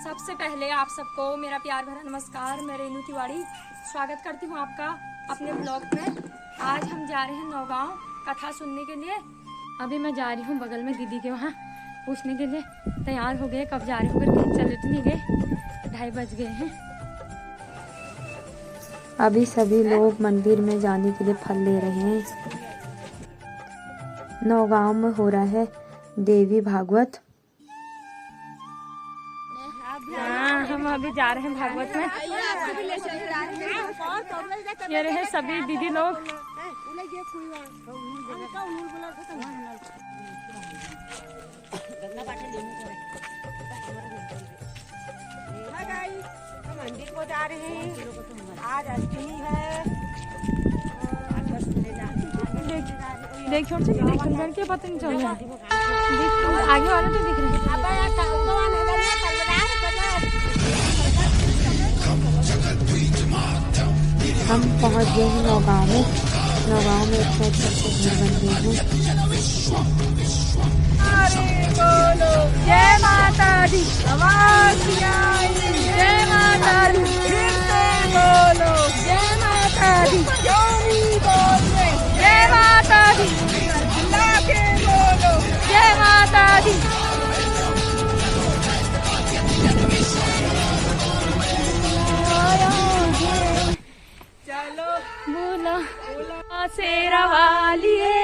सबसे पहले आप सबको मेरा प्यार भरा नमस्कार। मैं रेनू तिवारी स्वागत करती हूँ आपका अपने ब्लॉग में। आज हम जा रहे हैं नौगांव कथा सुनने के लिए। अभी मैं जा रही हूँ बगल में दीदी के वहाँ पूछने के लिए तैयार हो गए, कब जा रहे हो करके। चल तो नहीं गए, 2:30 बज गए हैं। अभी सभी लोग मंदिर में जाने के लिए फल ले रहे हैं। नौगांव में हो रहा है देवी भागवत। हाँ, हम अभी जा रहे हैं भागवत में। ये रहे सभी दीदी लोग। मंदिर को जा रहे हैं, आज अष्टमी है। देख छोड़ से देख के पता नहीं चल रहा, आगे वाला तो दिख रहा है। हम पहुंच गए हैं नौगांव में। नौगांव में इतने अच्छे घर बन गए हैं। जय माता दी, जय माता दी, फिर से बोलो जय माता दी, जय माता दी, अल्लाह के बोलो जय माता दी। चलो बोला शेरा वालिए,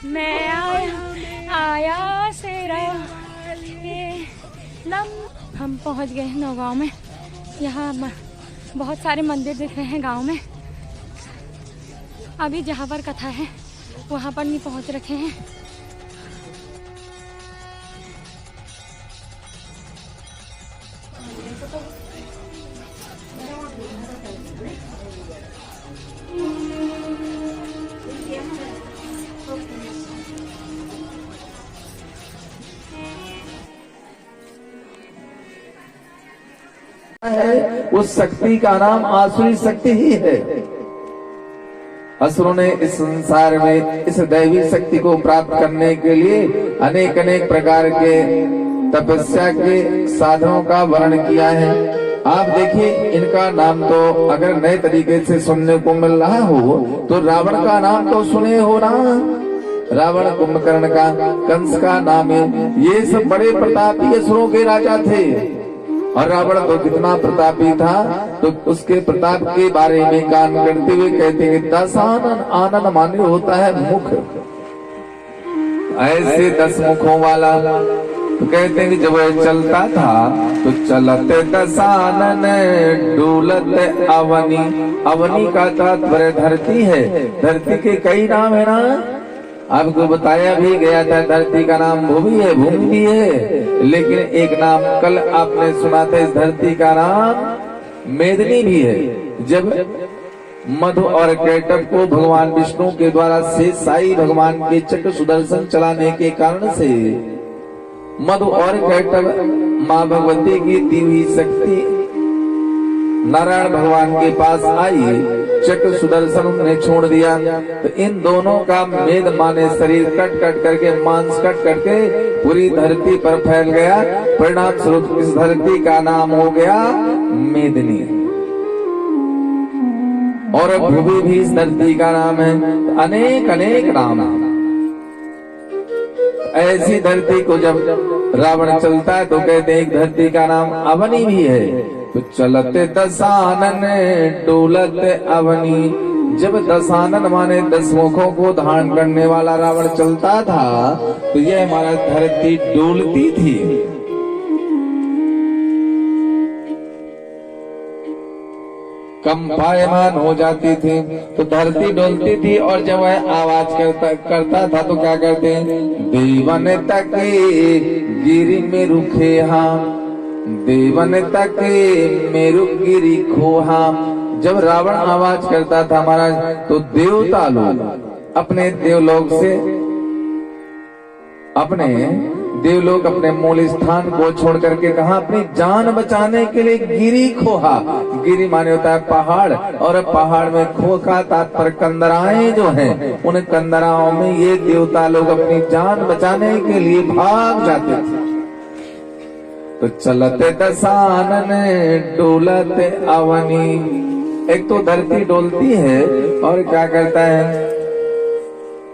मैं आया शेरा वालिए। हम पहुंच गए हैं नौगांव में। यहाँ बहुत सारे मंदिर दिख रहे हैं गांव में। अभी जहाँ पर कथा है वहाँ पर नहीं पहुँच रखे हैं। उस शक्ति का नाम आसुरी शक्ति ही है। असुरों ने इस संसार में इस दैवी शक्ति को प्राप्त करने के लिए अनेक अनेक प्रकार के तपस्या के साधनों का वर्णन किया है। आप देखिए, इनका नाम तो अगर नए तरीके से सुनने को मिल रहा हो तो रावण का नाम तो सुने हो ना। रावण, कुंभकर्ण का, कंस का नाम है। ये सब बड़े प्रतापी असुरों के राजा थे। और रावण तो कितना प्रतापी था, तो उसके प्रताप के बारे में गान करते हुए कहते हैं 10 आनन माने होता है मुख, ऐसे 10 मुखों वाला। तो कहते हैं कि जब वह चलता था तो चलते 10 आनन डूलते अवनी। अवनी का तात्पर्य धरती है। धरती के कई नाम है ना, आपको बताया भी गया था। धरती का नाम भूमि है, भूमि भी है, लेकिन एक नाम कल आपने सुना था, इस धरती का नाम मेदिनी भी है। जब मधु और कैटभ को भगवान विष्णु के द्वारा से साई भगवान के चक्र सुदर्शन चलाने के कारण से मधु और कैटभ माँ भगवती की दी हुई शक्ति नारायण भगवान के पास आई, चक्र सुदर्शन ने छोड़ दिया। तो इन दोनों का मेद माने शरीर कट कट करके, मांस कट करके पूरी धरती पर फैल गया। परिणाम स्वरूप इस धरती का नाम हो गया मेदिनी। और भूमि भी इस धरती का नाम है। अनेक अनेक नाम है। ऐसी धरती को जब रावण चलता है तो कहते हैं धरती का नाम अवनी भी है। तो चलते 10 आनन डोलते अवनी। जब 10 आनन माने 10 मुखों को धारण करने वाला रावण चलता था तो यह हमारा धरती डोलती थी। कंपायमान हो जाती थी, तो धरती डोलती थी। और जब वह आवाज करता था तो क्या करते हैं, देवन तक गिरी में रुखे हम, देवन तक मेरु गिरी खोहा। जब रावण आवाज करता था महाराज, तो देवता लोग अपने देवलोक से, अपने देवलोक अपने मूल स्थान को छोड़ करके कहा, अपनी जान बचाने के लिए गिरी खोहा। गिरी माने होता है पहाड़, और पहाड़ में खो का तात्पर्य कंदराएं जो हैं, उन कंदराओं में ये देवता लोग अपनी जान बचाने के लिए भाग जाते थे। तो चलते दसानन डोलते अवनी। एक तो धरती डोलती है और क्या करता है,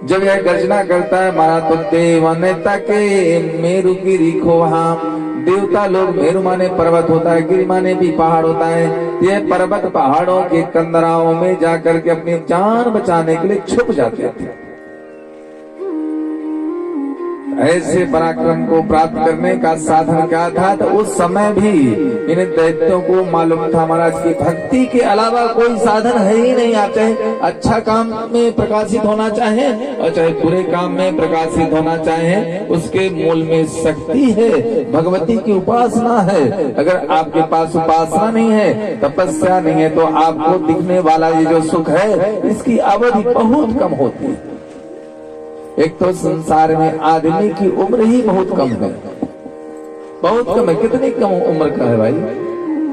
जब यह गर्जना करता है मारा तो देवन तके मेरु गिरी खोहा। देवता लोग, मेरु माने पर्वत होता है, गिरी माने भी पहाड़ होता है। ये पर्वत पहाड़ों के कंदराओं में जाकर के अपनी जान बचाने के लिए छुप जाते थे। ऐसे पराक्रम को प्राप्त करने का साधन क्या था, तो उस समय भी इन दैत्यों को मालूम था महाराज की भक्ति के अलावा कोई साधन है ही नहीं। आप चाहे अच्छा काम में प्रकाशित होना चाहे और चाहे बुरे काम में प्रकाशित होना चाहे, उसके मूल में शक्ति है, भगवती की उपासना है। अगर आपके पास उपासना नहीं है, तपस्या नहीं है, तो आपको दिखने वाला ये जो सुख है इसकी अवधि बहुत कम होती है। एक तो संसार में आदमी की उम्र ही बहुत कम है, बहुत कम है। कितनी कम उम्र का है भाई,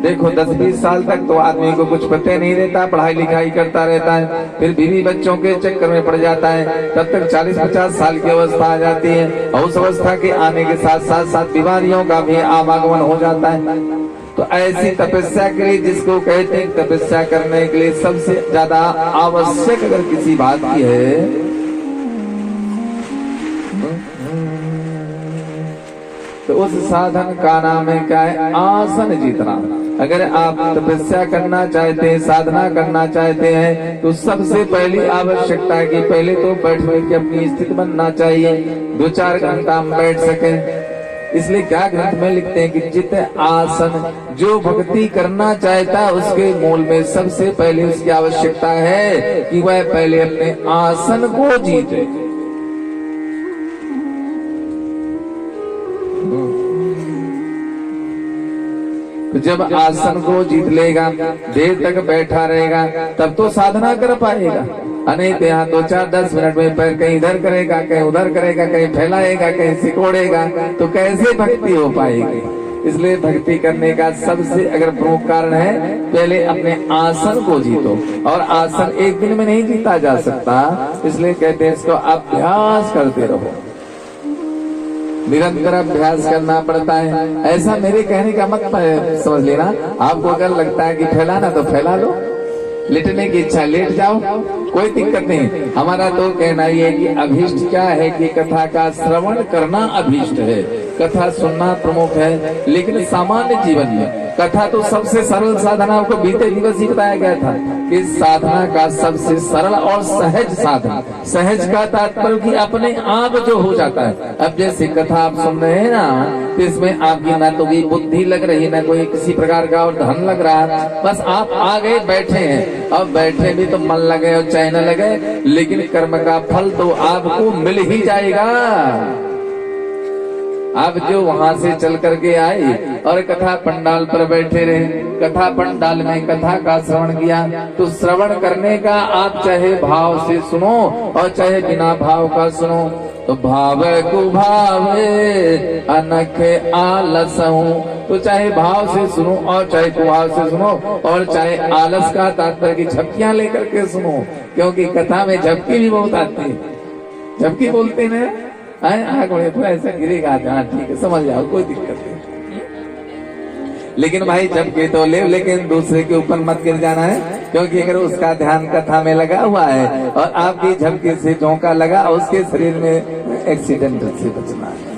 देखो 10-20 साल तक तो आदमी को कुछ पता नहीं रहता, पढ़ाई लिखाई करता रहता है, फिर बीवी बच्चों के चक्कर में पड़ जाता है। तब तक 40-50 साल की अवस्था आ जाती है और उस अवस्था के आने के साथ साथ बीमारियों का भी आवागमन हो जाता है। तो ऐसी तपस्या के लिए, जिसको कहते हैं तपस्या करने के लिए सबसे ज्यादा आवश्यक अगर किसी बात की है, तो उस साधन का नाम है क्या है, आसन जीतना। अगर आप तपस्या करना चाहते हैं, साधना करना चाहते हैं, तो सबसे पहली आवश्यकता है कि पहले तो बैठने की अपनी स्थिति बनना चाहिए, 2-4 घंटा हम बैठ सकें। इसलिए क्या ग्रंथ में लिखते हैं कि चित्त आसन, जो भक्ति करना चाहता है उसके मूल में सबसे पहले उसकी आवश्यकता है कि वह पहले अपने आसन को जीते। तो जब आसन को जीत लेगा, देर तक बैठा रहेगा, तब तो साधना कर पाएगा। नहीं तो यहाँ 2-4-10 मिनट में पैर कहीं इधर करेगा, कहीं उधर करेगा, कहीं फैलाएगा, कहीं सिकोड़ेगा, तो कैसे भक्ति हो पाएगी। इसलिए भक्ति करने का सबसे अगर प्रमुख कारण है, पहले अपने आसन को जीतो। और आसन एक दिन में नहीं जीता जा सकता, इसलिए कहते हैं इसको अभ्यास करते रहो, निरंतर अभ्यास करना पड़ता है। ऐसा मेरे कहने का मत समझ लेना। आपको अगर लगता है कि फैलाना तो फैला लो, लेटने की इच्छा लेट जाओ, कोई दिक्कत नहीं। हमारा तो कहना ही है कि अभीष्ट क्या है कि कथा का श्रवण करना अभीष्ट है, कथा सुनना प्रमुख है। लेकिन सामान्य जीवन में कथा तो सबसे सरल साधना को बीते दिवस ही बताया गया था कि साधना का सबसे सरल और सहज साधन। सहज का तात्पर्य कि अपने आप जो हो जाता है। अब जैसे कथा आप सुन रहे हैं ना, तो इसमें आपकी ना तो कोई बुद्धि लग रही, ना कोई किसी प्रकार का और धन लग रहा है। बस आप आ गए, बैठे हैं। अब बैठे भी तो मन लगे और चाहे न लगे, लेकिन कर्म का फल तो आपको मिल ही जाएगा। आप जो वहां से चल करके आए और कथा पंडाल पर बैठे रहे, कथा पंडाल में कथा का श्रवण किया, तो श्रवण करने का आप चाहे भाव से सुनो और चाहे बिना भाव का सुनो, तो भाव कुभावे अनखे आलसहु। तो चाहे भाव से सुनो और चाहे कुभाव से सुनो, और चाहे आलस का तात्पर्य की झपकियां लेकर के सुनो, क्योंकि कथा में झपकी भी बहुत आती है। झपकी बोलते हैं आग में थोड़ा ऐसा गिरेगा, हाँ ठीक है समझ जाओ, कोई दिक्कत नहीं। लेकिन भाई झपकी तो ले, लेकिन दूसरे के ऊपर मत गिर जाना है, क्योंकि अगर उसका ध्यान कथा में लगा हुआ है और आपकी झपकी से झोंका लगा, उसके शरीर में एक्सीडेंट से बचना है।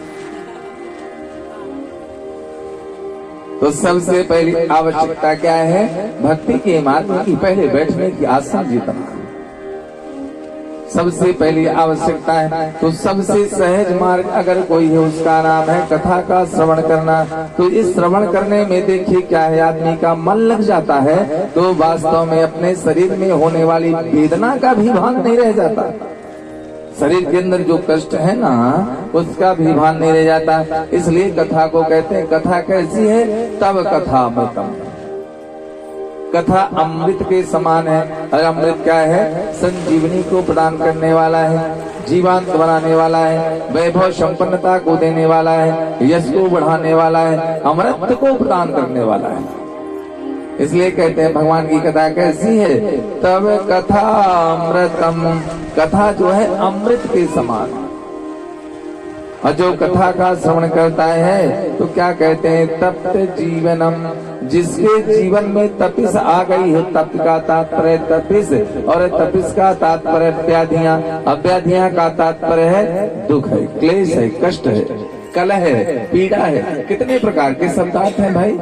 तो सबसे पहली आवश्यकता क्या है, भक्ति के मार्ग की पहले बैठने की आसन जीतना सबसे पहली आवश्यकता है। तो सबसे सहज मार्ग अगर कोई है, उसका नाम है कथा का श्रवण करना। तो इस श्रवण करने में देखिए क्या है, आदमी का मन लग जाता है, तो वास्तव में अपने शरीर में होने वाली वेदना का भी भान नहीं रह जाता। शरीर के अंदर जो कष्ट है ना, उसका भी भान नहीं रह जाता। इसलिए कथा को कहते हैं, कथा कैसी है, तब कथा अमृतम। कथा अमृत के समान है। और अमृत क्या है, संजीवनी को प्रदान करने वाला है, जीवांत बनाने वाला है, वैभव संपन्नता को देने वाला है, यश को बढ़ाने वाला है, अमृत को प्रदान करने वाला है। इसलिए कहते हैं भगवान की कथा कैसी है, तब कथा अमृतम। कथा जो है अमृत के समान। और जो कथा का श्रवण करता है तो क्या कहते हैं, तप्त जीवनम, जिसके जीवन में तपिस आ गई है, तप का तात्पर्य तपिस और तपिस का तात्पर्य व्याधियां, अव्याधियां का तात्पर्य है दुख है, क्लेश है, कष्ट है, कलह है, पीड़ा है। कितने प्रकार के शब्दार्थ हैं भाई।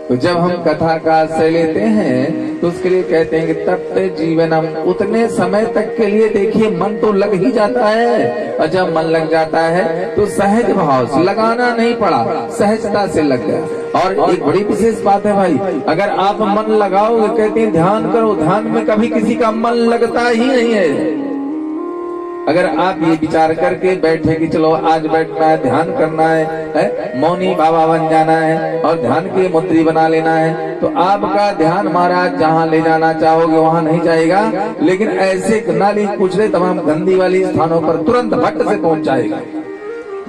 तो जब हम कथा का आश्रय लेते हैं तो उसके लिए कहते हैं कि तप्त जीवनम, उतने समय तक के लिए देखिए मन तो लग ही जाता है, और जब मन लग जाता है तो सहज भाव से, लगाना नहीं पड़ा, सहजता से लग गया। और एक बड़ी विशेष बात है भाई, अगर आप मन लगाओगे, कहते हैं ध्यान करो, ध्यान में कभी किसी का मन लगता ही नहीं है। अगर आप ये विचार करके बैठे कि चलो आज बैठना है, ध्यान करना है, मौनी बाबा बन जाना है और ध्यान की मुद्री बना लेना है, तो आपका ध्यान महाराज जहाँ ले जाना चाहोगे वहाँ नहीं जाएगा, लेकिन ऐसे नाली कुचले तमाम गंदी वाली स्थानों पर तुरंत भट्ट से पहुंच जाएगा,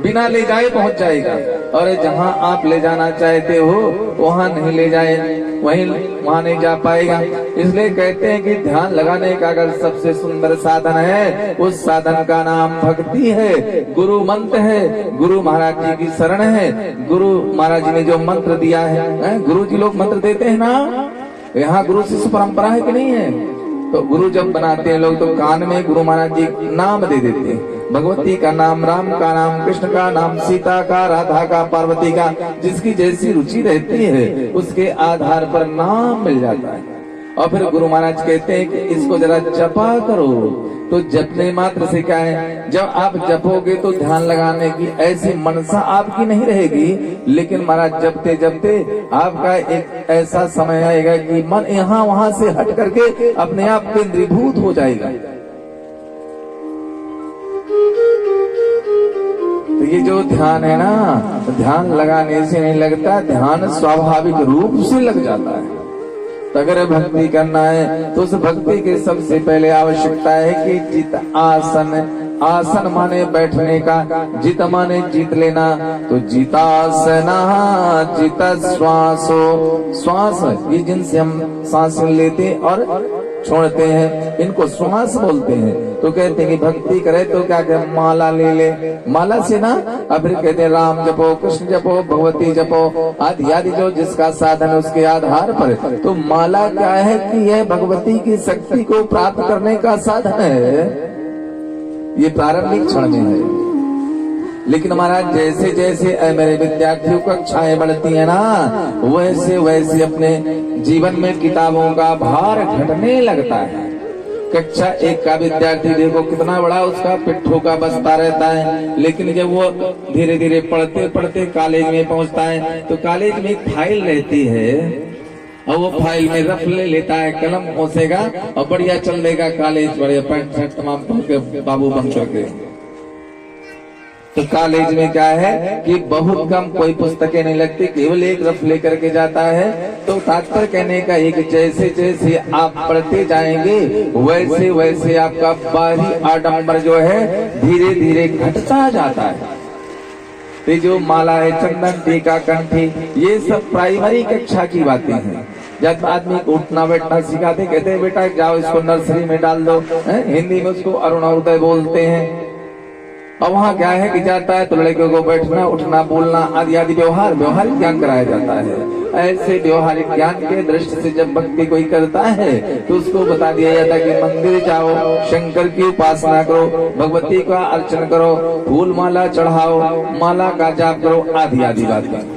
बिना ले जाए पहुंच जाएगा। और जहां आप ले जाना चाहते हो वहां नहीं ले जाए, वहां नहीं जा पाएगा। इसलिए कहते हैं कि ध्यान लगाने का अगर सबसे सुंदर साधन है, उस साधन का नाम भक्ति है, गुरु मंत्र है, गुरु महाराज जी की शरण है। गुरु महाराज जी ने जो मंत्र दिया है, गुरु जी लोग मंत्र देते हैं ना, यहाँ गुरु शिष्य परंपरा है कि नहीं है। तो गुरु जब बनाते हैं लोग तो कान में गुरु महाराज जी नाम दे देते हैं, भगवती का नाम, राम का नाम, कृष्ण का नाम, सीता का, राधा का, पार्वती का, जिसकी जैसी रुचि रहती है उसके आधार पर नाम मिल जाता है। और फिर गुरु महाराज कहते हैं कि इसको जरा जपा करो। तो जपने मात्र से क्या है, जब आप जपोगे तो ध्यान लगाने की ऐसी मनसा आपकी नहीं रहेगी, लेकिन महाराज जपते जपते आपका एक ऐसा समय आएगा कि मन यहाँ वहां से हट करके अपने आप केंद्रीभूत हो जाएगा। तो ये जो ध्यान है ना, ध्यान लगाने से नहीं लगता, ध्यान स्वाभाविक रूप से लग जाता है। तो अगर भक्ति करना है तो उस भक्ति के सबसे पहले आवश्यकता है कि जित आसन, आसन माने बैठने का, जित माने जीत लेना, तो जितासना, जित श्वासो, श्वास ये जिनसे हम सांस लेते और छोड़ते हैं इनको श्वास बोलते हैं। तो कहते हैं कि भक्ति करे तो क्या कहे, माला ले ले, माला से ना, अब फिर कहते हैं राम जपो, कृष्ण जपो, भगवती जपो, आदि आदि जो जिसका साधन है उसके आधार पर। तो माला क्या है कि यह भगवती की शक्ति को प्राप्त करने का साधन है, ये प्रारंभिक क्षण में है। लेकिन महाराज जैसे जैसे मेरे विद्यार्थियों कक्षाएं बढ़ती है ना, वैसे वैसे अपने जीवन में किताबों का भार घटने लगता है। कक्षा 1 का विद्यार्थी देखो कितना बड़ा उसका पिट्ठू का बस्ता रहता है, लेकिन जब वो धीरे धीरे पढ़ते पढ़ते कॉलेज में पहुंचता है तो कॉलेज में एक फाइल रहती है और वो फाइल में रफ ले लेता है, कलम पहुंचेगा और बढ़िया चल देगा कॉलेज, बढ़िया पैंट शर्ट तमाम पहन के बाबू बन करके। तो कॉलेज में क्या है कि बहुत कम कोई पुस्तकें नहीं लगती, केवल एक रफ लेकर के जाता है। तो तात्पर्य कहने का एक, जैसे जैसे आप पढ़ते जाएंगे वैसे वैसे आपका बाहरी आडंबर जो है धीरे धीरे घटता जाता है। तो जो माला है, चंदन, टीका, कंठी, ये सब प्राइमरी कक्षा की बातें हैं। जब आदमी को उठना बैठना सिखाते, कहते हैं बेटा जाओ इसको नर्सरी में डाल दो, हिंदी में उसको अरुणोदय बोलते हैं। और वहाँ क्या है कि जाता है तो लड़कियों को बैठना, उठना, बोलना आदि आदि व्यवहारिक ज्ञान कराया जाता है। ऐसे व्यवहारिक ज्ञान के दृष्टि से जब भक्ति कोई करता है तो उसको बता दिया जाता है कि मंदिर जाओ, शंकर की उपासना करो, भगवती का अर्चन करो, फूल माला चढ़ाओ, माला का जाप करो, आदि आदि बातें।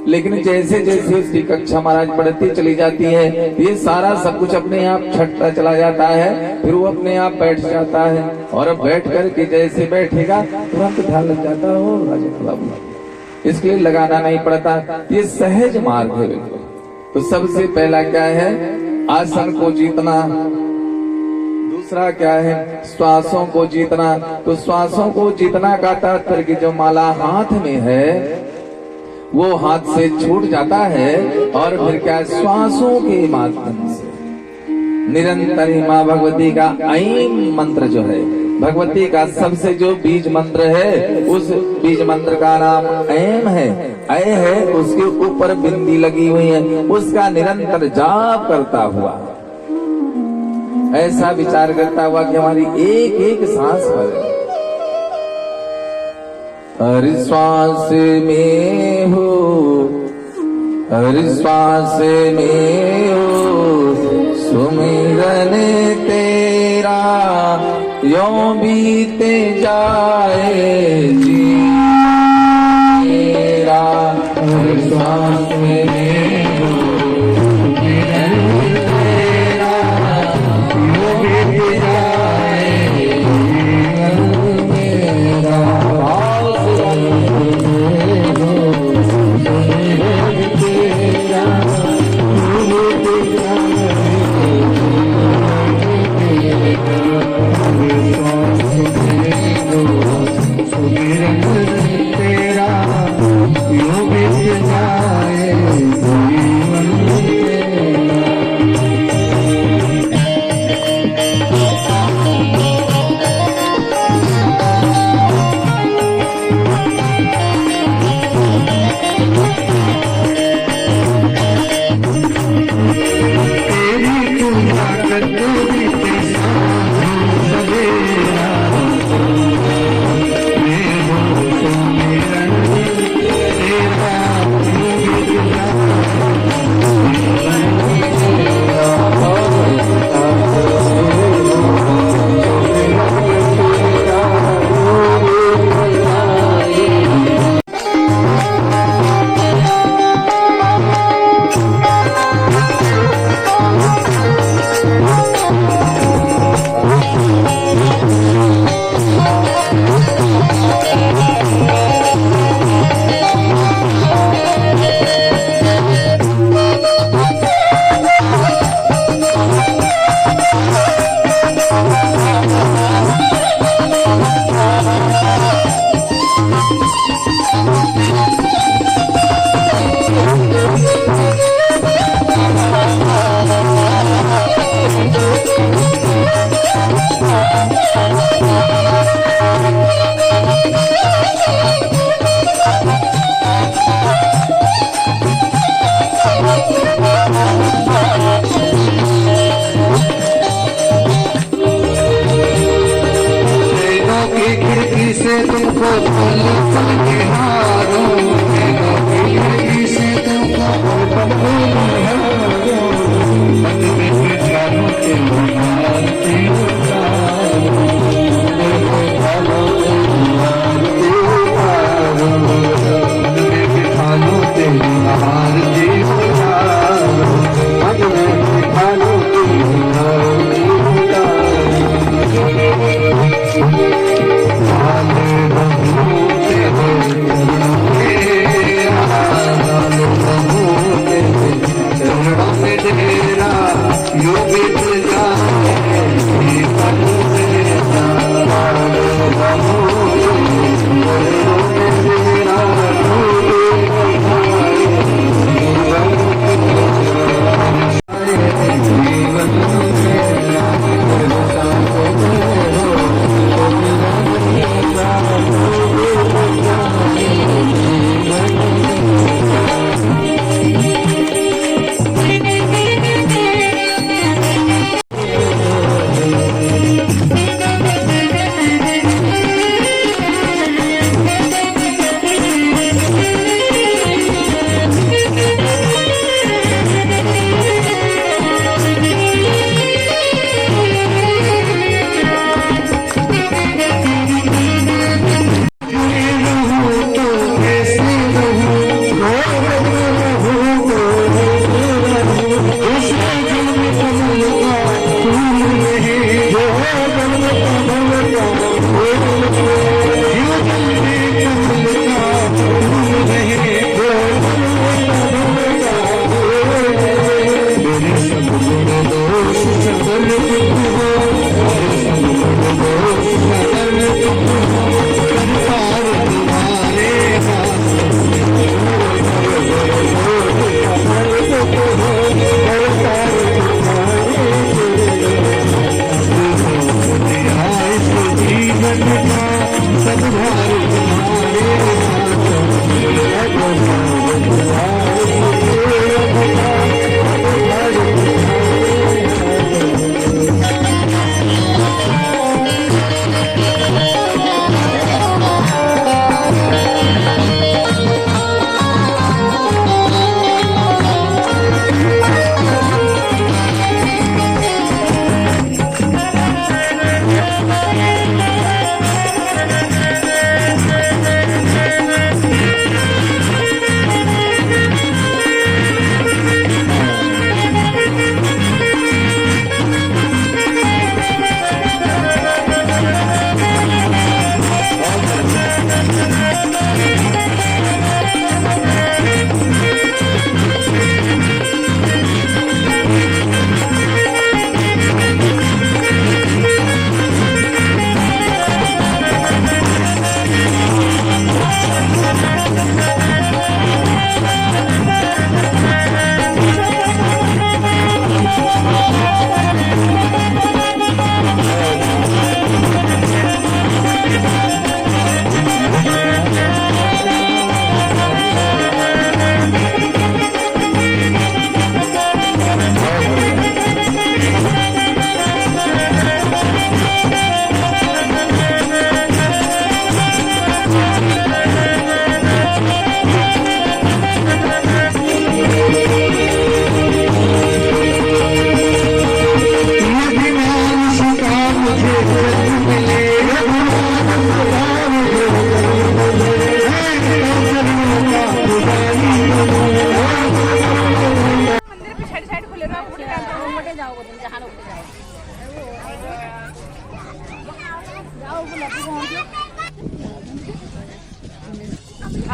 लेकिन जैसे जैसे उसकी कक्षा महाराज बढ़ती चली जाती है, ये सारा सब कुछ अपने आप छटता चला जाता है। फिर वो अपने आप बैठ जाता है और बैठ कर के जैसे बैठेगा तुरंत ध्यान लग जाता हो राजा, इसके लिए लगाना नहीं पड़ता। ये सहज मार्ग है बिल्कुल। तो सबसे पहला क्या है, आसन को जीतना। दूसरा क्या है, श्वासों को जीतना। तो श्वासों को जीतना का तात्पर्य कि जो माला हाथ में है वो हाथ से छूट जाता है और फिर क्या, श्वासों के माध्यम से निरंतर माँ भगवती का ऐं मंत्र जो है, भगवती का सबसे जो बीज मंत्र है, उस बीज मंत्र का नाम ऐं है। ऐ है, उसके ऊपर बिंदी लगी हुई है, उसका निरंतर जाप करता हुआ ऐसा विचार करता हुआ कि हमारी एक एक सांस पर हर श्वास में हो, हर श्वास में हो सुमिरन तेरा, यों बीते जाए जी मेरा। हर श्वास में हो सुमिरन तेरा, यों बीते जाए जीवन मेरा।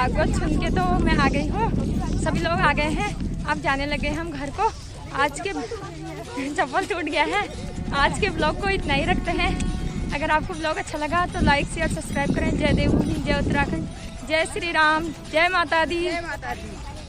भागवत सुन के तो मैं आ गई हूँ, सभी लोग आ गए हैं, अब जाने लगे हम घर को। आज के चप्पल टूट गया है। आज के ब्लॉग को इतना ही रखते हैं। अगर आपको ब्लॉग अच्छा लगा तो लाइक शेयर सब्सक्राइब करें। जय देवभूमि, जय उत्तराखंड, जय श्री राम, जय माता दी।